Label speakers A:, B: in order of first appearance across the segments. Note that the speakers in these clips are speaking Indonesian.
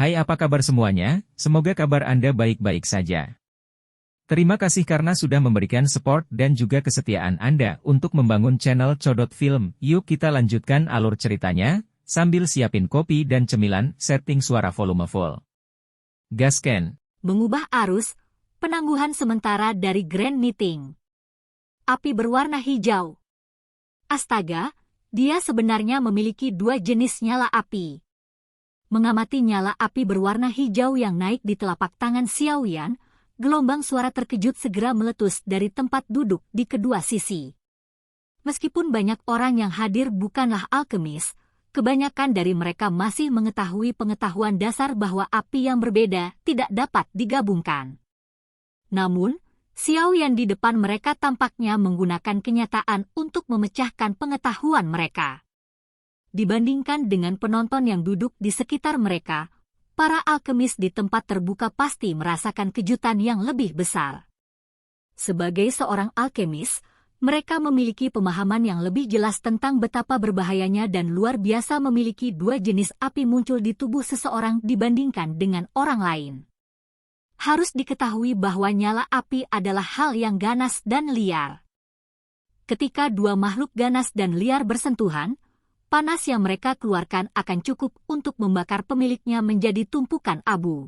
A: Hai, apa kabar semuanya? Semoga kabar Anda baik-baik saja. Terima kasih karena sudah memberikan support dan juga kesetiaan Anda untuk membangun channel Codot Film. Yuk kita lanjutkan alur ceritanya, sambil siapin kopi dan cemilan, setting suara volume full. Gasken.
B: Mengubah arus, penangguhan sementara dari Grand Meeting. Api berwarna hijau. Astaga, dia sebenarnya memiliki dua jenis nyala api. Mengamati nyala api berwarna hijau yang naik di telapak tangan Xiaoyan, gelombang suara terkejut segera meletus dari tempat duduk di kedua sisi. Meskipun banyak orang yang hadir bukanlah alkemis, kebanyakan dari mereka masih mengetahui pengetahuan dasar bahwa api yang berbeda tidak dapat digabungkan. Namun, Xiaoyan di depan mereka tampaknya menggunakan kenyataan untuk memecahkan pengetahuan mereka. Dibandingkan dengan penonton yang duduk di sekitar mereka, para alkemis di tempat terbuka pasti merasakan kejutan yang lebih besar. Sebagai seorang alkemis, mereka memiliki pemahaman yang lebih jelas tentang betapa berbahayanya dan luar biasa memiliki dua jenis api muncul di tubuh seseorang dibandingkan dengan orang lain. Harus diketahui bahwa nyala api adalah hal yang ganas dan liar. Ketika dua makhluk ganas dan liar bersentuhan, panas yang mereka keluarkan akan cukup untuk membakar pemiliknya menjadi tumpukan abu.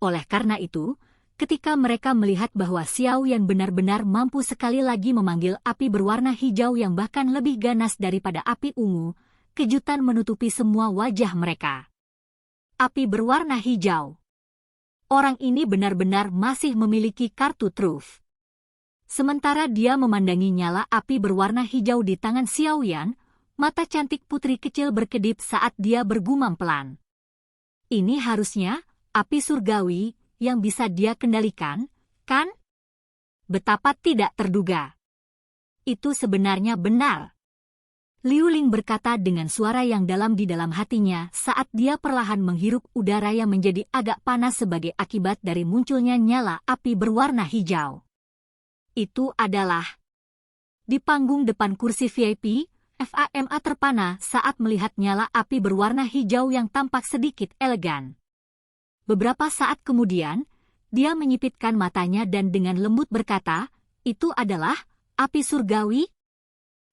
B: Oleh karena itu, ketika mereka melihat bahwa Xiaoyan benar-benar mampu sekali lagi memanggil api berwarna hijau yang bahkan lebih ganas daripada api ungu, kejutan menutupi semua wajah mereka. Api berwarna hijau. Orang ini benar-benar masih memiliki kartu truf. Sementara dia memandangi nyala api berwarna hijau di tangan Xiaoyan, mata cantik putri kecil berkedip saat dia bergumam pelan. Ini harusnya api surgawi yang bisa dia kendalikan, kan? Betapa tidak terduga. Itu sebenarnya benar. Liu Ling berkata dengan suara yang dalam di dalam hatinya saat dia perlahan menghirup udara yang menjadi agak panas sebagai akibat dari munculnya nyala api berwarna hijau. Itu adalah di panggung depan kursi VIP, FAMA terpana saat melihat nyala api berwarna hijau yang tampak sedikit elegan. Beberapa saat kemudian, dia menyipitkan matanya dan dengan lembut berkata, "Itu adalah api surgawi?"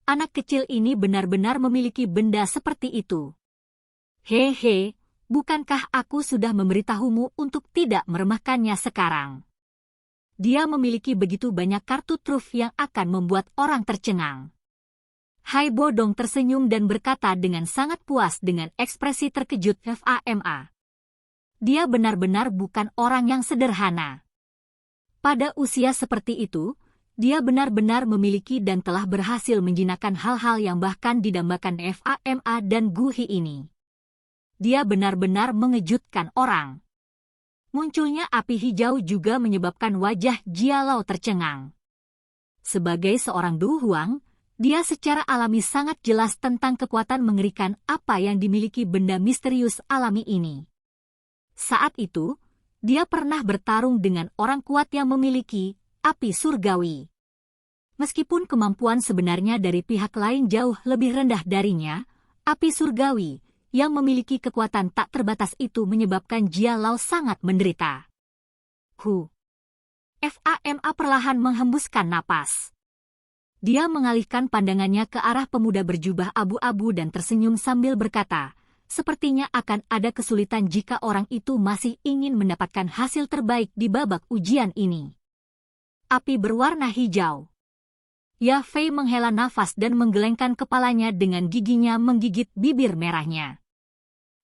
B: Anak kecil ini benar-benar memiliki benda seperti itu. Hehe, bukankah aku sudah memberitahumu untuk tidak meremehkannya sekarang? Dia memiliki begitu banyak kartu truf yang akan membuat orang tercengang. Hai Bodong tersenyum dan berkata dengan sangat puas dengan ekspresi terkejut FAMA. Dia benar-benar bukan orang yang sederhana. Pada usia seperti itu, dia benar-benar memiliki dan telah berhasil menjinakkan hal-hal yang bahkan didambakan FAMA dan Guhi ini. Dia benar-benar mengejutkan orang. Munculnya api hijau juga menyebabkan wajah Jia Lao tercengang. Sebagai seorang Du Huang, dia secara alami sangat jelas tentang kekuatan mengerikan apa yang dimiliki benda misterius alami ini. Saat itu, dia pernah bertarung dengan orang kuat yang memiliki api surgawi. Meskipun kemampuan sebenarnya dari pihak lain jauh lebih rendah darinya, api surgawi yang memiliki kekuatan tak terbatas itu menyebabkan Jia Lao sangat menderita. FAMA perlahan menghembuskan napas. Dia mengalihkan pandangannya ke arah pemuda berjubah abu-abu dan tersenyum sambil berkata, sepertinya akan ada kesulitan jika orang itu masih ingin mendapatkan hasil terbaik di babak ujian ini. Api berwarna hijau. Ya Fei menghela nafas dan menggelengkan kepalanya dengan giginya menggigit bibir merahnya.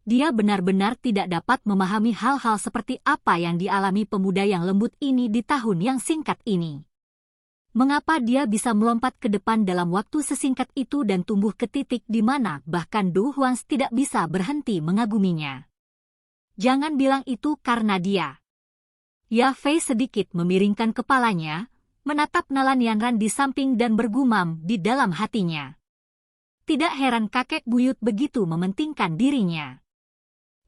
B: Dia benar-benar tidak dapat memahami hal-hal seperti apa yang dialami pemuda yang lembut ini di tahun yang singkat ini. Mengapa dia bisa melompat ke depan dalam waktu sesingkat itu dan tumbuh ke titik di mana bahkan Du Huang tidak bisa berhenti mengaguminya? Jangan bilang itu karena dia. Ya Fei sedikit memiringkan kepalanya, menatap Nalan Yanran di samping dan bergumam di dalam hatinya. Tidak heran kakek buyut begitu mementingkan dirinya.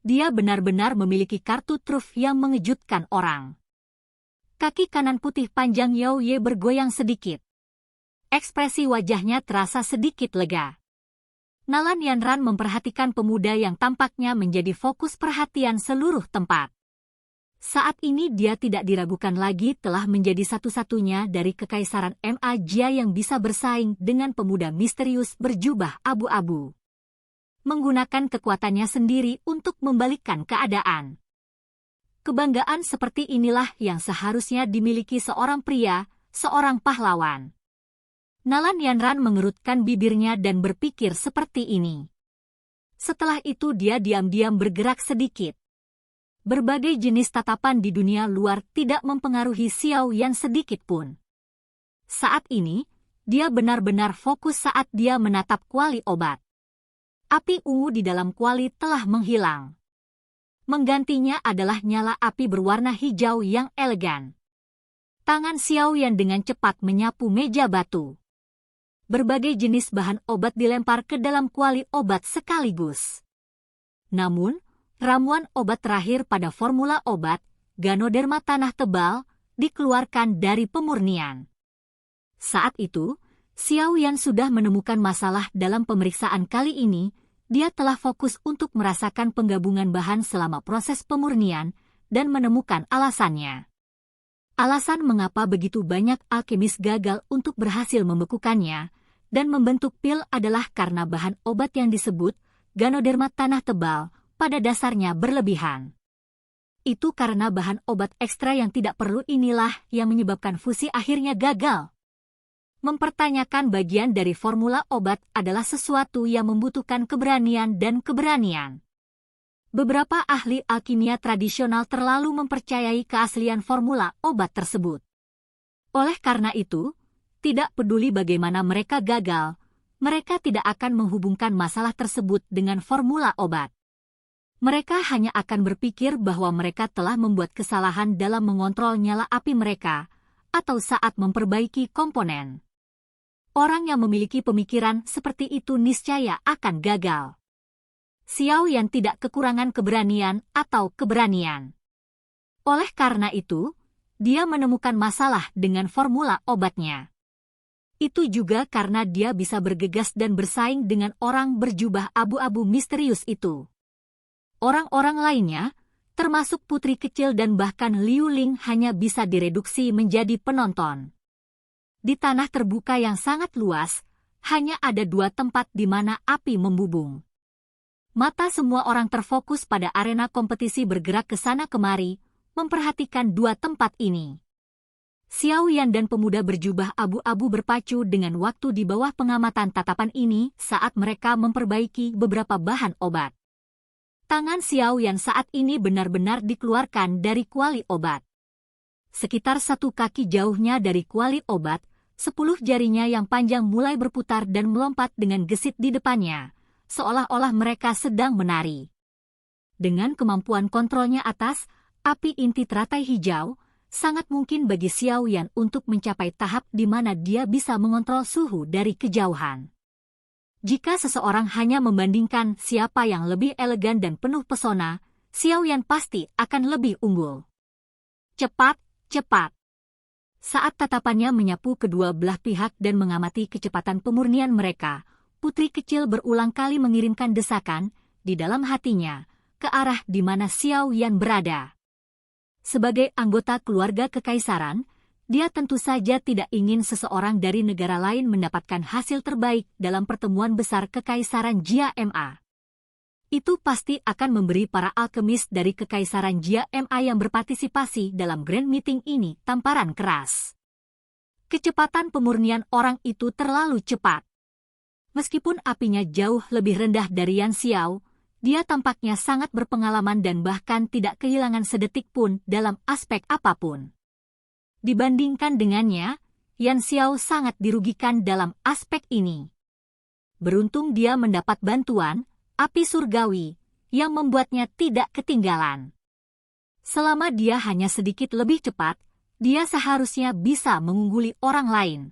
B: Dia benar-benar memiliki kartu truf yang mengejutkan orang. Kaki kanan putih panjang Yao Ye bergoyang sedikit. Ekspresi wajahnya terasa sedikit lega. Nalan Yanran memperhatikan pemuda yang tampaknya menjadi fokus perhatian seluruh tempat. Saat ini dia tidak diragukan lagi telah menjadi satu-satunya dari Kekaisaran Ma Jia yang bisa bersaing dengan pemuda misterius berjubah abu-abu. Menggunakan kekuatannya sendiri untuk membalikkan keadaan. Kebanggaan seperti inilah yang seharusnya dimiliki seorang pria, seorang pahlawan. Nalan Yanran mengerutkan bibirnya dan berpikir seperti ini. Setelah itu dia diam-diam bergerak sedikit. Berbagai jenis tatapan di dunia luar tidak mempengaruhi Xiao Yan sedikit pun. Saat ini, dia benar-benar fokus saat dia menatap kuali obat. Api ungu di dalam kuali telah menghilang. Menggantinya adalah nyala api berwarna hijau yang elegan. Tangan Xiao Yan dengan cepat menyapu meja batu. Berbagai jenis bahan obat dilempar ke dalam kuali obat sekaligus. Namun, ramuan obat terakhir pada formula obat, Ganoderma tanah tebal, dikeluarkan dari pemurnian. Saat itu, Xiao Yan sudah menemukan masalah dalam pemeriksaan kali ini, dia telah fokus untuk merasakan penggabungan bahan selama proses pemurnian, dan menemukan alasannya. Alasan mengapa begitu banyak alkemis gagal untuk berhasil membekukannya, dan membentuk pil adalah karena bahan obat yang disebut Ganoderma tanah tebal, pada dasarnya berlebihan. Itu karena bahan obat ekstra yang tidak perlu inilah yang menyebabkan fusi akhirnya gagal. Mempertanyakan bagian dari formula obat adalah sesuatu yang membutuhkan keberanian dan keberanian. Beberapa ahli alkimia tradisional terlalu mempercayai keaslian formula obat tersebut. Oleh karena itu, tidak peduli bagaimana mereka gagal, mereka tidak akan menghubungkan masalah tersebut dengan formula obat. Mereka hanya akan berpikir bahwa mereka telah membuat kesalahan dalam mengontrol nyala api mereka, atau saat memperbaiki komponen. Orang yang memiliki pemikiran seperti itu niscaya akan gagal. Xiao Yan tidak kekurangan keberanian atau keberanian. Oleh karena itu, dia menemukan masalah dengan formula obatnya. Itu juga karena dia bisa bergegas dan bersaing dengan orang berjubah abu-abu misterius itu. Orang-orang lainnya, termasuk putri kecil dan bahkan Liu Ling hanya bisa direduksi menjadi penonton. Di tanah terbuka yang sangat luas, hanya ada dua tempat di mana api membubung. Mata semua orang terfokus pada arena kompetisi bergerak ke sana kemari, memperhatikan dua tempat ini. Xiao Yan dan pemuda berjubah abu-abu berpacu dengan waktu di bawah pengamatan tatapan ini saat mereka memperbaiki beberapa bahan obat. Tangan Xiao Yan saat ini benar-benar dikeluarkan dari kuali obat. Sekitar 1 kaki jauhnya dari kuali obat, 10 jarinya yang panjang mulai berputar dan melompat dengan gesit di depannya, seolah-olah mereka sedang menari. Dengan kemampuan kontrolnya atas api inti teratai hijau, sangat mungkin bagi Xiao Yan untuk mencapai tahap di mana dia bisa mengontrol suhu dari kejauhan. Jika seseorang hanya membandingkan siapa yang lebih elegan dan penuh pesona, Xiao Yan pasti akan lebih unggul. Cepat, cepat. Saat tatapannya menyapu kedua belah pihak dan mengamati kecepatan pemurnian mereka, putri kecil berulang kali mengirimkan desakan di dalam hatinya ke arah di mana Xiao Yan berada. Sebagai anggota keluarga kekaisaran, dia tentu saja tidak ingin seseorang dari negara lain mendapatkan hasil terbaik dalam pertemuan besar Kekaisaran Jia Ma. Itu pasti akan memberi para alkemis dari Kekaisaran Jia Ma yang berpartisipasi dalam Grand Meeting ini tamparan keras. Kecepatan pemurnian orang itu terlalu cepat. Meskipun apinya jauh lebih rendah dari Yan Xiao, dia tampaknya sangat berpengalaman dan bahkan tidak kehilangan sedetik pun dalam aspek apapun. Dibandingkan dengannya, Yan Xiao sangat dirugikan dalam aspek ini. Beruntung dia mendapat bantuan, api surgawi, yang membuatnya tidak ketinggalan. Selama dia hanya sedikit lebih cepat, dia seharusnya bisa mengungguli orang lain.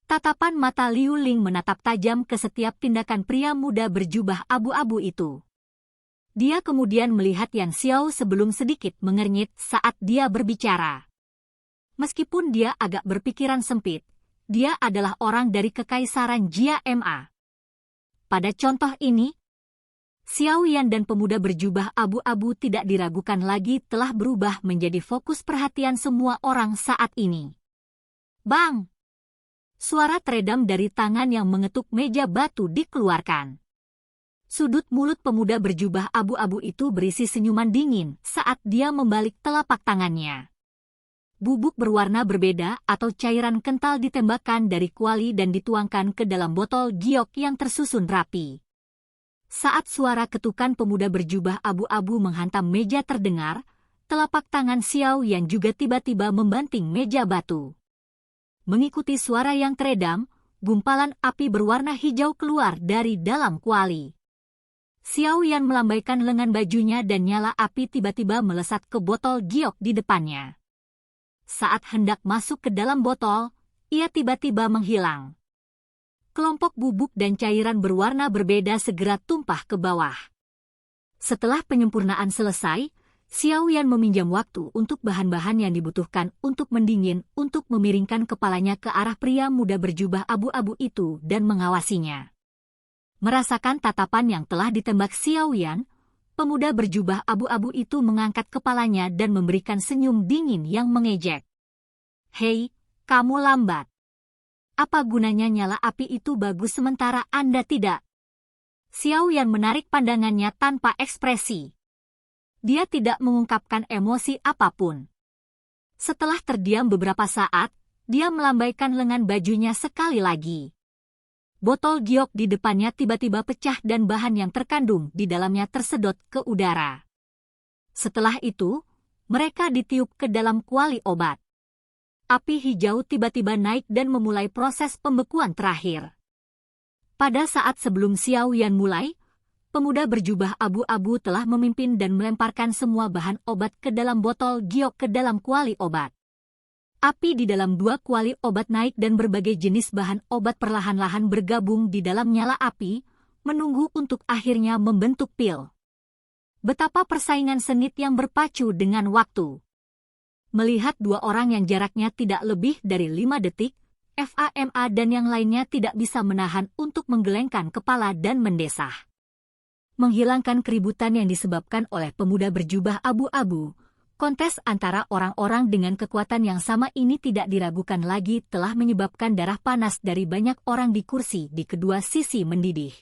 B: Tatapan mata Liu Ling menatap tajam ke setiap tindakan pria muda berjubah abu-abu itu. Dia kemudian melihat Yan Xiao sebelum sedikit mengernyit saat dia berbicara. Meskipun dia agak berpikiran sempit, dia adalah orang dari Kekaisaran Jia Ma. pada contoh ini? Xiao Yan dan pemuda berjubah abu-abu tidak diragukan lagi telah berubah menjadi fokus perhatian semua orang saat ini. Bang! Suara teredam dari tangan yang mengetuk meja batu dikeluarkan. Sudut mulut pemuda berjubah abu-abu itu berisi senyuman dingin saat dia membalik telapak tangannya. Bubuk berwarna berbeda atau cairan kental ditembakkan dari kuali dan dituangkan ke dalam botol giok yang tersusun rapi. Saat suara ketukan pemuda berjubah abu-abu menghantam meja terdengar, telapak tangan Xiao Yan juga tiba-tiba membanting meja batu. Mengikuti suara yang teredam, gumpalan api berwarna hijau keluar dari dalam kuali. Xiao Yan melambaikan lengan bajunya dan nyala api tiba-tiba melesat ke botol giok di depannya. Saat hendak masuk ke dalam botol, ia tiba-tiba menghilang. Kelompok bubuk dan cairan berwarna berbeda segera tumpah ke bawah. Setelah penyempurnaan selesai, Xiao Yan meminjam waktu untuk bahan-bahan yang dibutuhkan untuk mendingin untuk memiringkan kepalanya ke arah pria muda berjubah abu-abu itu dan mengawasinya. Merasakan tatapan yang telah ditembak Xiao Yan, pemuda berjubah abu-abu itu mengangkat kepalanya dan memberikan senyum dingin yang mengejek. Hei, kamu lambat. Apa gunanya nyala api itu bagus sementara Anda tidak? Xiao Yan menarik pandangannya tanpa ekspresi. Dia tidak mengungkapkan emosi apapun. Setelah terdiam beberapa saat, dia melambaikan lengan bajunya sekali lagi. Botol giok di depannya tiba-tiba pecah dan bahan yang terkandung di dalamnya tersedot ke udara. Setelah itu, mereka ditiup ke dalam kuali obat. Api hijau tiba-tiba naik dan memulai proses pembekuan terakhir. Pada saat sebelum Xiao Yan mulai, pemuda berjubah abu-abu telah memimpin dan melemparkan semua bahan obat ke dalam botol giok ke dalam kuali obat. Api di dalam dua kuali obat naik dan berbagai jenis bahan obat perlahan-lahan bergabung di dalam nyala api, menunggu untuk akhirnya membentuk pil. Betapa persaingan sengit yang berpacu dengan waktu. Melihat dua orang yang jaraknya tidak lebih dari 5 detik, FAMA dan yang lainnya tidak bisa menahan untuk menggelengkan kepala dan mendesah. Menghilangkan keributan yang disebabkan oleh pemuda berjubah abu-abu, kontes antara orang-orang dengan kekuatan yang sama ini tidak diragukan lagi telah menyebabkan darah panas dari banyak orang di kursi di kedua sisi mendidih.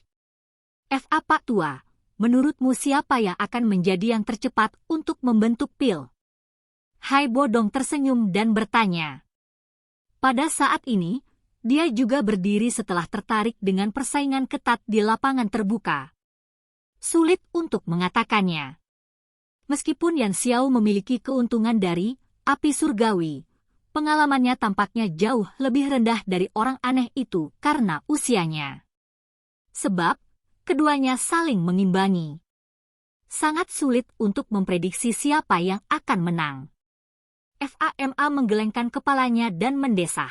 B: FA Pak Tua, menurutmu siapa yang akan menjadi yang tercepat untuk membentuk pil? Hai Bodong tersenyum dan bertanya. Pada saat ini, dia juga berdiri setelah tertarik dengan persaingan ketat di lapangan terbuka. Sulit untuk mengatakannya. Meskipun Yan Xiao memiliki keuntungan dari api surgawi, pengalamannya tampaknya jauh lebih rendah dari orang aneh itu karena usianya. Sebab, keduanya saling mengimbangi. Sangat sulit untuk memprediksi siapa yang akan menang. FAMA menggelengkan kepalanya dan mendesah.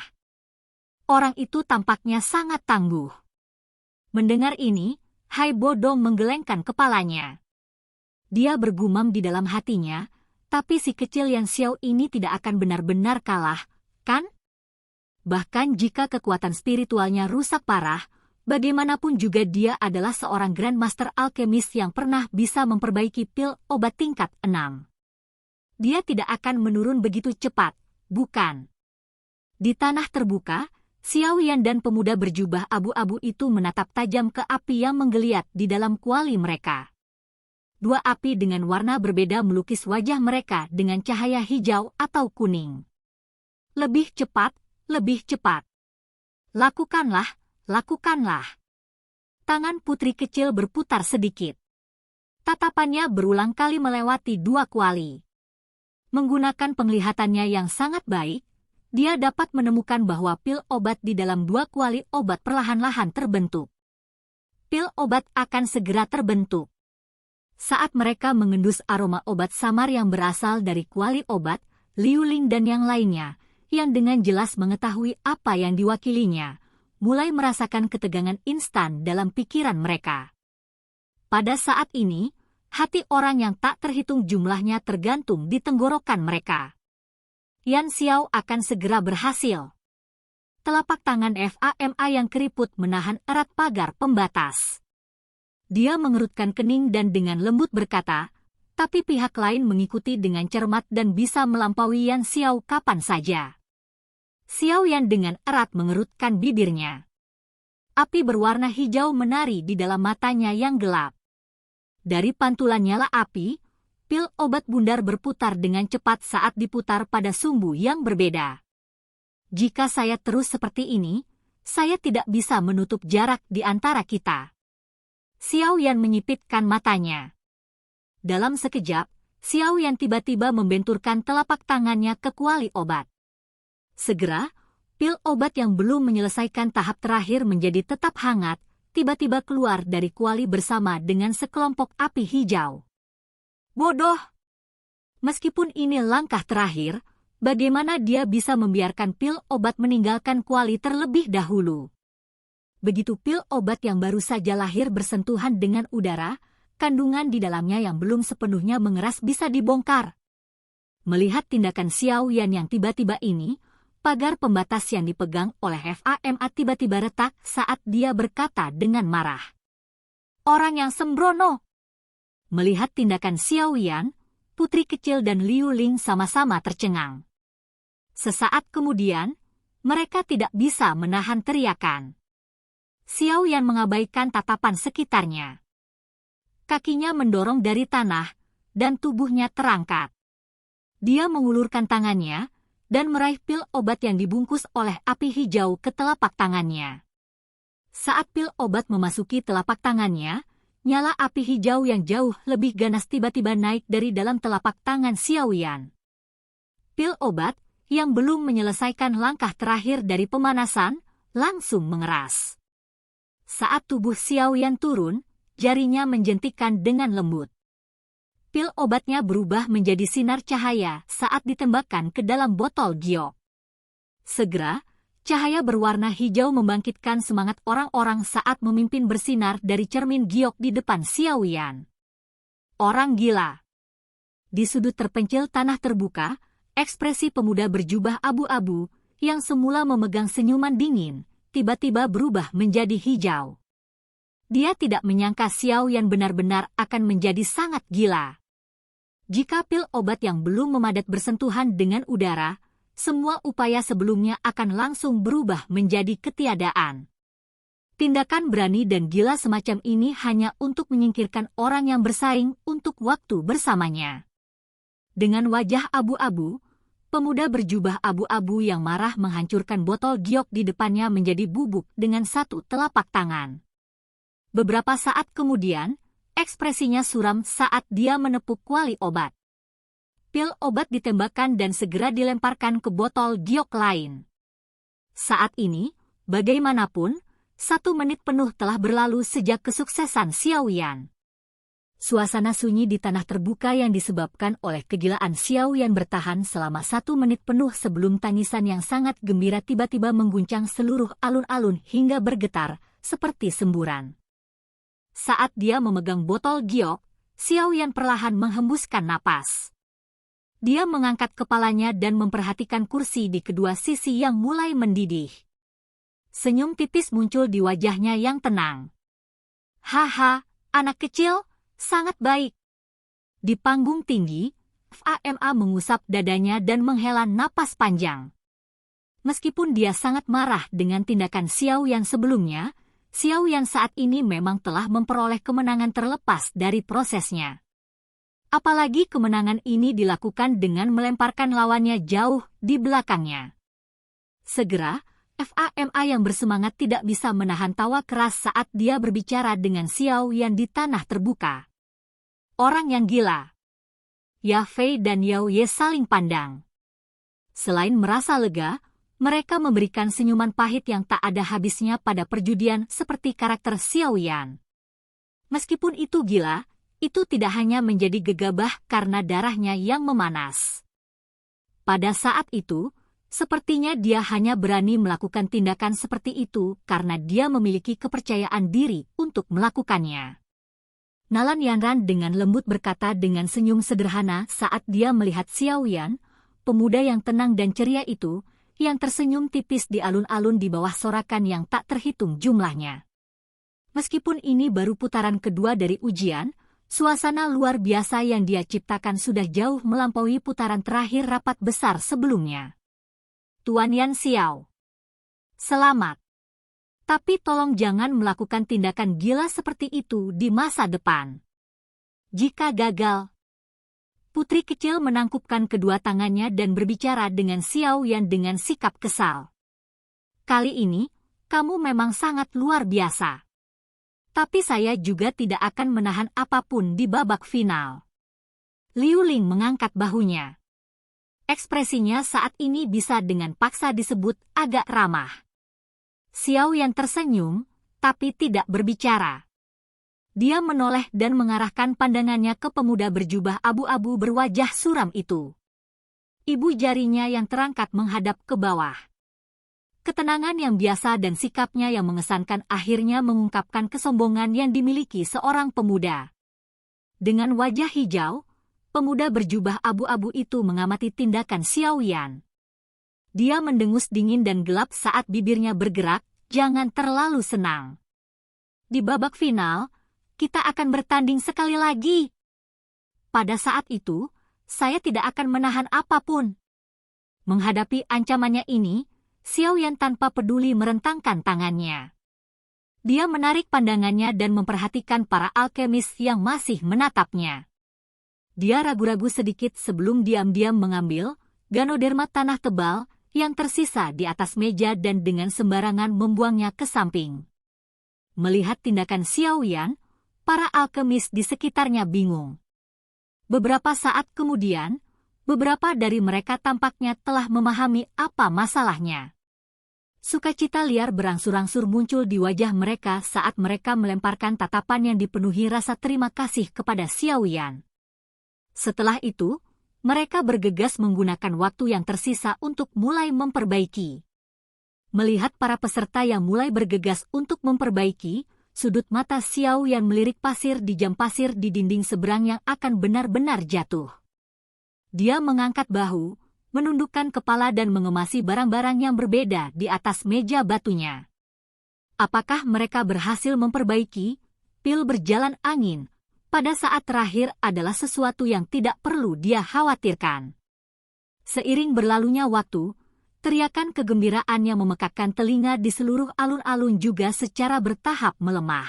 B: Orang itu tampaknya sangat tangguh. Mendengar ini, Hai Bodong menggelengkan kepalanya. Dia bergumam di dalam hatinya, tapi si kecil Yan Xiao ini tidak akan benar-benar kalah, kan? Bahkan jika kekuatan spiritualnya rusak parah, bagaimanapun juga dia adalah seorang Grandmaster Alkemis yang pernah bisa memperbaiki pil obat tingkat 6. Dia tidak akan menurun begitu cepat, bukan? Di tanah terbuka, Xiao Yan dan pemuda berjubah abu-abu itu menatap tajam ke api yang menggeliat di dalam kuali mereka. Dua api dengan warna berbeda melukis wajah mereka dengan cahaya hijau atau kuning. Lebih cepat, lebih cepat. Lakukanlah, lakukanlah. Tangan putri kecil berputar sedikit. Tatapannya berulang kali melewati dua kuali. Menggunakan penglihatannya yang sangat baik, dia dapat menemukan bahwa pil obat di dalam dua kuali obat perlahan-lahan terbentuk. Pil obat akan segera terbentuk. Saat mereka mengendus aroma obat samar yang berasal dari kuali obat, Liu Ling dan yang lainnya, yang dengan jelas mengetahui apa yang diwakilinya, mulai merasakan ketegangan instan dalam pikiran mereka. Pada saat ini, hati orang yang tak terhitung jumlahnya tergantung di tenggorokan mereka. Yan Xiao akan segera berhasil. Telapak tangan FAMA yang keriput menahan erat pagar pembatas. Dia mengerutkan kening dan dengan lembut berkata, tapi pihak lain mengikuti dengan cermat dan bisa melampaui Yan Xiao kapan saja. Xiao Yan dengan erat mengerutkan bibirnya. Api berwarna hijau menari di dalam matanya yang gelap. Dari pantulan nyala api, pil obat bundar berputar dengan cepat saat diputar pada sumbu yang berbeda. Jika saya terus seperti ini, saya tidak bisa menutup jarak di antara kita. Xiao Yan menyipitkan matanya. Dalam sekejap, Xiao Yan tiba-tiba membenturkan telapak tangannya ke kuali obat. Segera, pil obat yang belum menyelesaikan tahap terakhir menjadi tetap hangat, tiba-tiba keluar dari kuali bersama dengan sekelompok api hijau. Bodoh! Meskipun ini langkah terakhir, bagaimana dia bisa membiarkan pil obat meninggalkan kuali terlebih dahulu? Begitu pil obat yang baru saja lahir bersentuhan dengan udara, kandungan di dalamnya yang belum sepenuhnya mengeras bisa dibongkar. Melihat tindakan Xiao Yan yang tiba-tiba ini, pagar pembatas yang dipegang oleh FAMA tiba-tiba retak saat dia berkata dengan marah. Orang yang sembrono! Melihat tindakan Xiao Yan, putri kecil dan Liu Ling sama-sama tercengang. Sesaat kemudian, mereka tidak bisa menahan teriakan. Xiao Yan mengabaikan tatapan sekitarnya. Kakinya mendorong dari tanah, dan tubuhnya terangkat. Dia mengulurkan tangannya, dan meraih pil obat yang dibungkus oleh api hijau ke telapak tangannya. Saat pil obat memasuki telapak tangannya, nyala api hijau yang jauh lebih ganas tiba-tiba naik dari dalam telapak tangan Xiao Yan. Pil obat, yang belum menyelesaikan langkah terakhir dari pemanasan, langsung mengeras. Saat tubuh Xiao Yan turun, jarinya menjentikkan dengan lembut. Pil obatnya berubah menjadi sinar cahaya saat ditembakkan ke dalam botol giok. Segera, cahaya berwarna hijau membangkitkan semangat orang-orang saat memimpin bersinar dari cermin giok di depan Xiao Yan. Orang gila. Di sudut terpencil tanah terbuka, ekspresi pemuda berjubah abu-abu, yang semula memegang senyuman dingin, tiba-tiba berubah menjadi hijau. Dia tidak menyangka Xiao Yan benar-benar akan menjadi sangat gila. Jika pil obat yang belum memadat bersentuhan dengan udara, semua upaya sebelumnya akan langsung berubah menjadi ketiadaan. Tindakan berani dan gila semacam ini hanya untuk menyingkirkan orang yang bersaing untuk waktu bersamanya. Dengan wajah abu-abu, pemuda berjubah abu-abu yang marah menghancurkan botol giok di depannya menjadi bubuk dengan satu telapak tangan. Beberapa saat kemudian, ekspresinya suram saat dia menepuk kuali obat. Pil obat ditembakkan dan segera dilemparkan ke botol giok lain. Saat ini, bagaimanapun, 1 menit penuh telah berlalu sejak kesuksesan Xiao Yan. Suasana sunyi di tanah terbuka yang disebabkan oleh kegilaan Xiao Yan bertahan selama 1 menit penuh sebelum tangisan yang sangat gembira tiba-tiba mengguncang seluruh alun-alun hingga bergetar, seperti semburan. Saat dia memegang botol giok, Xiao Yan perlahan menghembuskan napas. Dia mengangkat kepalanya dan memperhatikan kursi di kedua sisi yang mulai mendidih. Senyum tipis muncul di wajahnya yang tenang. Haha, anak kecil, sangat baik. Di panggung tinggi, FAMA mengusap dadanya dan menghela napas panjang. Meskipun dia sangat marah dengan tindakan Xiao Yan sebelumnya, Xiao Yan saat ini memang telah memperoleh kemenangan terlepas dari prosesnya. Apalagi kemenangan ini dilakukan dengan melemparkan lawannya jauh di belakangnya. Segera, FAMA yang bersemangat tidak bisa menahan tawa keras saat dia berbicara dengan Xiao Yan di tanah terbuka. Orang yang gila. Ya Fei dan Yao Ye saling pandang. Selain merasa lega, mereka memberikan senyuman pahit yang tak ada habisnya pada perjudian seperti karakter Xiao Yan. Meskipun itu gila, itu tidak hanya menjadi gegabah karena darahnya yang memanas. Pada saat itu, sepertinya dia hanya berani melakukan tindakan seperti itu karena dia memiliki kepercayaan diri untuk melakukannya. Nalan Yanran dengan lembut berkata dengan senyum sederhana saat dia melihat Xiao Yan, pemuda yang tenang dan ceria itu, yang tersenyum tipis di alun-alun di bawah sorakan yang tak terhitung jumlahnya. Meskipun ini baru putaran kedua dari ujian, suasana luar biasa yang dia ciptakan sudah jauh melampaui putaran terakhir rapat besar sebelumnya. Tuan Yan Xiao, selamat. Tapi tolong jangan melakukan tindakan gila seperti itu di masa depan. Jika gagal, putri kecil menangkupkan kedua tangannya dan berbicara dengan Xiao Yan dengan sikap kesal. Kali ini, kamu memang sangat luar biasa. Tapi saya juga tidak akan menahan apapun di babak final. Liu Ling mengangkat bahunya. Ekspresinya saat ini bisa dengan paksa disebut agak ramah. Xiao Yan tersenyum, tapi tidak berbicara. Dia menoleh dan mengarahkan pandangannya ke pemuda berjubah abu-abu berwajah suram itu. Ibu jarinya yang terangkat menghadap ke bawah. Ketenangan yang biasa dan sikapnya yang mengesankan akhirnya mengungkapkan kesombongan yang dimiliki seorang pemuda. Dengan wajah hijau, pemuda berjubah abu-abu itu mengamati tindakan Xiao Yan. Dia mendengus dingin dan gelap saat bibirnya bergerak, jangan terlalu senang. Di babak final, kita akan bertanding sekali lagi. Pada saat itu, saya tidak akan menahan apapun. Menghadapi ancamannya ini, Xiao Yan tanpa peduli merentangkan tangannya. Dia menarik pandangannya dan memperhatikan para alkemis yang masih menatapnya. Dia ragu-ragu sedikit sebelum diam-diam mengambil ganoderma tanah tebal yang tersisa di atas meja dan dengan sembarangan membuangnya ke samping. Melihat tindakan Xiao Yan, para alkemis di sekitarnya bingung. Beberapa saat kemudian, beberapa dari mereka tampaknya telah memahami apa masalahnya. Sukacita liar berangsur-angsur muncul di wajah mereka saat mereka melemparkan tatapan yang dipenuhi rasa terima kasih kepada Xiao Yan. Setelah itu, mereka bergegas menggunakan waktu yang tersisa untuk mulai memperbaiki. Melihat para peserta yang mulai bergegas untuk memperbaiki, sudut mata Xiao Yan melirik pasir di jam pasir di dinding seberang yang akan benar-benar jatuh. Dia mengangkat bahu, menundukkan kepala dan mengemasi barang-barang yang berbeda di atas meja batunya. Apakah mereka berhasil memperbaiki? Pil berjalan angin pada saat terakhir adalah sesuatu yang tidak perlu dia khawatirkan. Seiring berlalunya waktu, teriakan kegembiraan yang memekakkan telinga di seluruh alun-alun juga secara bertahap melemah.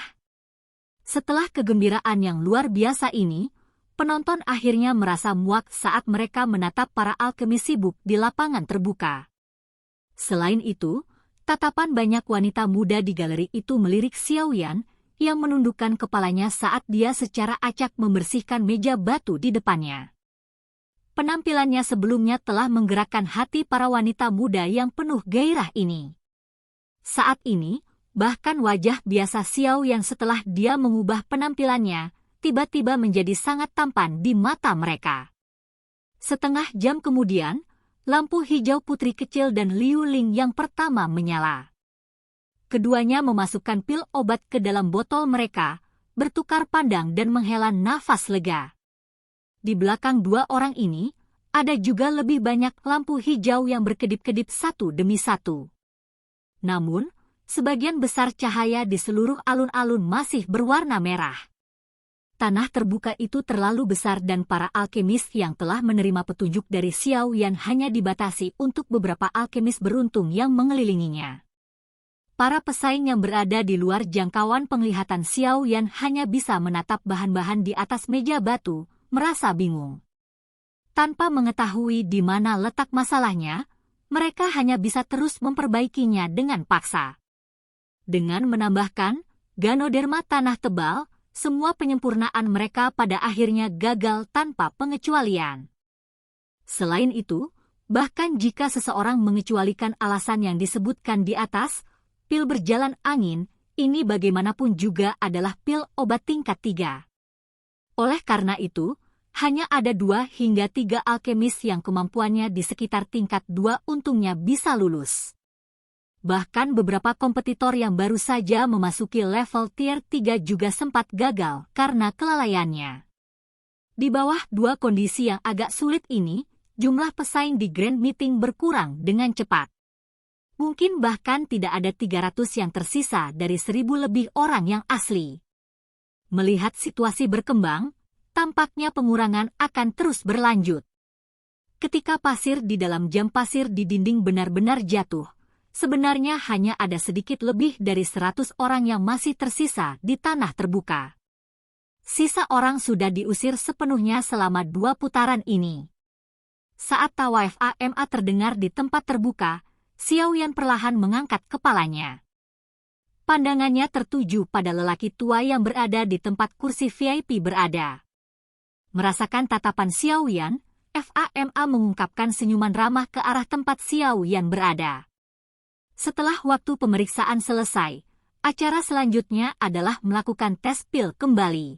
B: Setelah kegembiraan yang luar biasa ini, penonton akhirnya merasa muak saat mereka menatap para alkemis sibuk di lapangan terbuka. Selain itu, tatapan banyak wanita muda di galeri itu melirik Xiao Yan, yang menundukkan kepalanya saat dia secara acak membersihkan meja batu di depannya. Penampilannya sebelumnya telah menggerakkan hati para wanita muda yang penuh gairah ini. Saat ini, bahkan wajah biasa Xiao Yan setelah dia mengubah penampilannya, tiba-tiba menjadi sangat tampan di mata mereka. Setengah jam kemudian, lampu hijau putri kecil dan Liu Ling yang pertama menyala. Keduanya memasukkan pil obat ke dalam botol mereka, bertukar pandang dan menghela nafas lega. Di belakang dua orang ini, ada juga lebih banyak lampu hijau yang berkedip-kedip satu demi satu. Namun, sebagian besar cahaya di seluruh alun-alun masih berwarna merah. Tanah terbuka itu terlalu besar dan para alkemis yang telah menerima petunjuk dari Xiao Yan hanya dibatasi untuk beberapa alkemis beruntung yang mengelilinginya. Para pesaing yang berada di luar jangkauan penglihatan Xiao Yan hanya bisa menatap bahan-bahan di atas meja batu, merasa bingung. Tanpa mengetahui di mana letak masalahnya, mereka hanya bisa terus memperbaikinya dengan paksa. Dengan menambahkan ganoderma tanah tebal, semua penyempurnaan mereka pada akhirnya gagal tanpa pengecualian. Selain itu, bahkan jika seseorang mengecualikan alasan yang disebutkan di atas, pil berjalan angin, ini bagaimanapun juga adalah pil obat tingkat 3. Oleh karena itu, hanya ada 2 hingga 3 alkemis yang kemampuannya di sekitar tingkat 2 untungnya bisa lulus. Bahkan beberapa kompetitor yang baru saja memasuki level tier 3 juga sempat gagal karena kelalaiannya. Di bawah 2 kondisi yang agak sulit ini, jumlah pesaing di Grand Meeting berkurang dengan cepat. Mungkin bahkan tidak ada 300 yang tersisa dari 1.000 lebih orang yang asli. Melihat situasi berkembang, tampaknya pengurangan akan terus berlanjut. Ketika pasir di dalam jam pasir di dinding benar-benar jatuh, sebenarnya hanya ada sedikit lebih dari 100 orang yang masih tersisa di tanah terbuka. Sisa orang sudah diusir sepenuhnya selama 2 putaran ini. Saat tawa FAMA terdengar di tempat terbuka, Xiao Yan perlahan mengangkat kepalanya. Pandangannya tertuju pada lelaki tua yang berada di tempat kursi VIP berada. Merasakan tatapan Xiao Yan, FAMA mengungkapkan senyuman ramah ke arah tempat Xiao Yan berada. Setelah waktu pemeriksaan selesai, acara selanjutnya adalah melakukan tes pil kembali.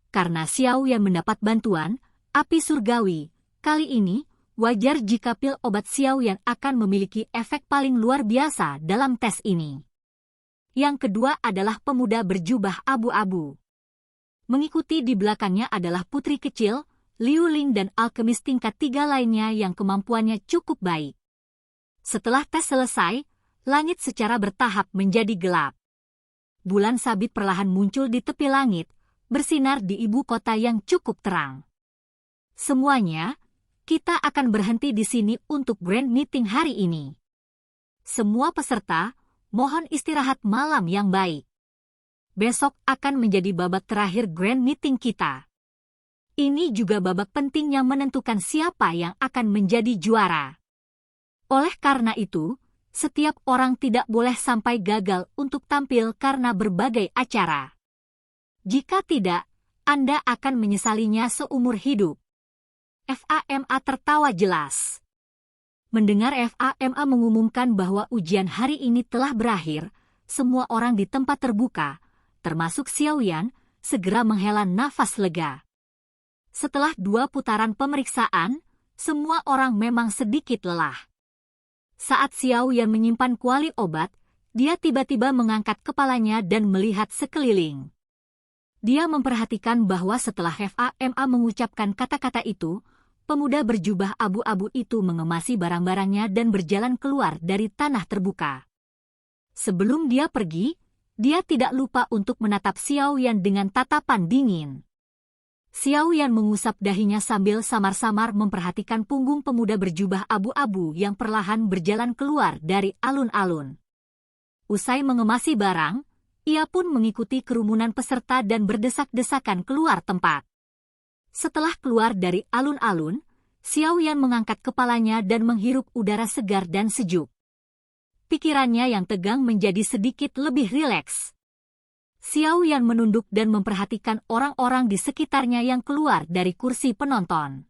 B: Karena Xiao Yan mendapat bantuan, api surgawi, kali ini, wajar jika pil obat Xiao Yan akan memiliki efek paling luar biasa dalam tes ini. Yang kedua adalah pemuda berjubah abu-abu. Mengikuti di belakangnya adalah putri kecil, Liu Ling dan alkemis tingkat 3 lainnya yang kemampuannya cukup baik. Setelah tes selesai, langit secara bertahap menjadi gelap. Bulan sabit perlahan muncul di tepi langit, bersinar di ibu kota yang cukup terang. Semuanya, kita akan berhenti di sini untuk grand meeting hari ini. Semua peserta, mohon istirahat malam yang baik. Besok akan menjadi babak terakhir grand meeting kita. Ini juga babak penting yang menentukan siapa yang akan menjadi juara. Oleh karena itu, setiap orang tidak boleh sampai gagal untuk tampil karena berbagai acara. Jika tidak, Anda akan menyesalinya seumur hidup. FAMA tertawa jelas. Mendengar FAMA mengumumkan bahwa ujian hari ini telah berakhir, semua orang di tempat terbuka, termasuk Xiao Yan, segera menghela nafas lega. Setelah 2 putaran pemeriksaan, semua orang memang sedikit lelah. Saat Xiao Yan menyimpan kuali obat, dia tiba-tiba mengangkat kepalanya dan melihat sekeliling. Dia memperhatikan bahwa setelah FAMA mengucapkan kata-kata itu, pemuda berjubah abu-abu itu mengemasi barang-barangnya dan berjalan keluar dari tanah terbuka. Sebelum dia pergi, dia tidak lupa untuk menatap Xiao Yan dengan tatapan dingin. Xiao Yan mengusap dahinya sambil samar-samar memperhatikan punggung pemuda berjubah abu-abu yang perlahan berjalan keluar dari alun-alun. Usai mengemasi barang, ia pun mengikuti kerumunan peserta dan berdesak-desakan keluar tempat. Setelah keluar dari alun-alun, Xiao Yan mengangkat kepalanya dan menghirup udara segar dan sejuk. Pikirannya yang tegang menjadi sedikit lebih rileks. Xiao Yan menunduk dan memperhatikan orang-orang di sekitarnya yang keluar dari kursi penonton.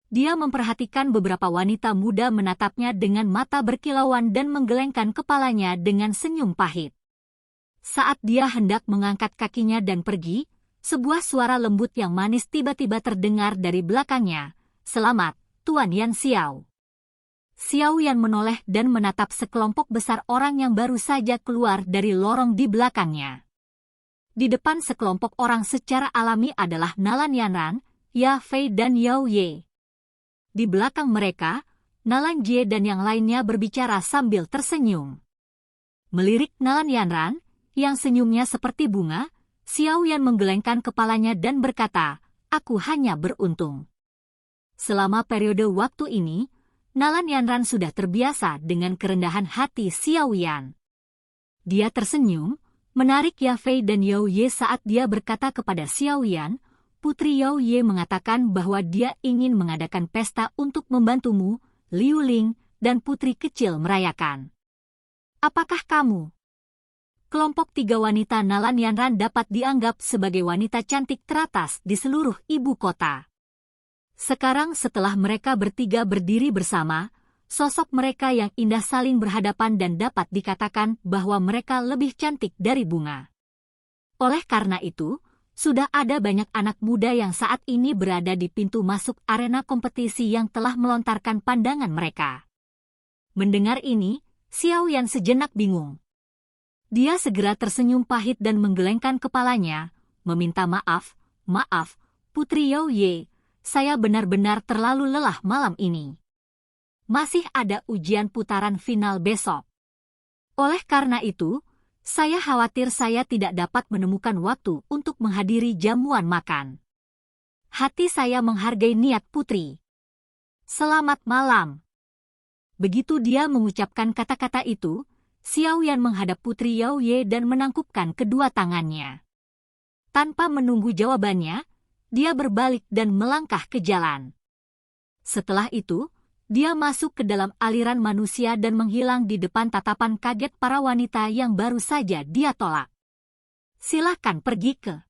B: Dia memperhatikan beberapa wanita muda menatapnya dengan mata berkilauan dan menggelengkan kepalanya dengan senyum pahit. Saat dia hendak mengangkat kakinya dan pergi, sebuah suara lembut yang manis tiba-tiba terdengar dari belakangnya. "Selamat, Tuan Yan Xiao." Xiao Yan menoleh dan menatap sekelompok besar orang yang baru saja keluar dari lorong di belakangnya. Di depan sekelompok orang secara alami adalah Nalan Yanran, Ya Fei dan Yao Ye. Di belakang mereka, Nalan Jie dan yang lainnya berbicara sambil tersenyum. Melirik Nalan Yanran, yang senyumnya seperti bunga, Xiao Yan menggelengkan kepalanya dan berkata, "Aku hanya beruntung." Selama periode waktu ini, Nalan Yanran sudah terbiasa dengan kerendahan hati Xiao Yan. Dia tersenyum, menarik Ya Fei dan Yao Ye saat dia berkata kepada Xiao Yan, "Putri Yao Ye mengatakan bahwa dia ingin mengadakan pesta untuk membantumu, Liu Ling, dan putri kecil merayakan. Apakah kamu?" Kelompok 3 wanita Nalan Yanran dapat dianggap sebagai wanita cantik teratas di seluruh ibu kota. Sekarang setelah mereka bertiga berdiri bersama, sosok mereka yang indah saling berhadapan dan dapat dikatakan bahwa mereka lebih cantik dari bunga. Oleh karena itu, sudah ada banyak anak muda yang saat ini berada di pintu masuk arena kompetisi yang telah melontarkan pandangan mereka. Mendengar ini, Xiao Yan sejenak bingung. Dia segera tersenyum pahit dan menggelengkan kepalanya, meminta maaf, "Maaf, Putri Yao Ye, saya benar-benar terlalu lelah malam ini." Masih ada ujian putaran final besok. Oleh karena itu, saya khawatir saya tidak dapat menemukan waktu untuk menghadiri jamuan makan. Hati saya menghargai niat putri. Selamat malam. Begitu dia mengucapkan kata-kata itu, Xiaoyan menghadap Putri Yao Ye dan menangkupkan kedua tangannya. Tanpa menunggu jawabannya, dia berbalik dan melangkah ke jalan. Setelah itu, dia masuk ke dalam aliran manusia dan menghilang di depan tatapan kaget para wanita yang baru saja dia tolak. Silakan pergi ke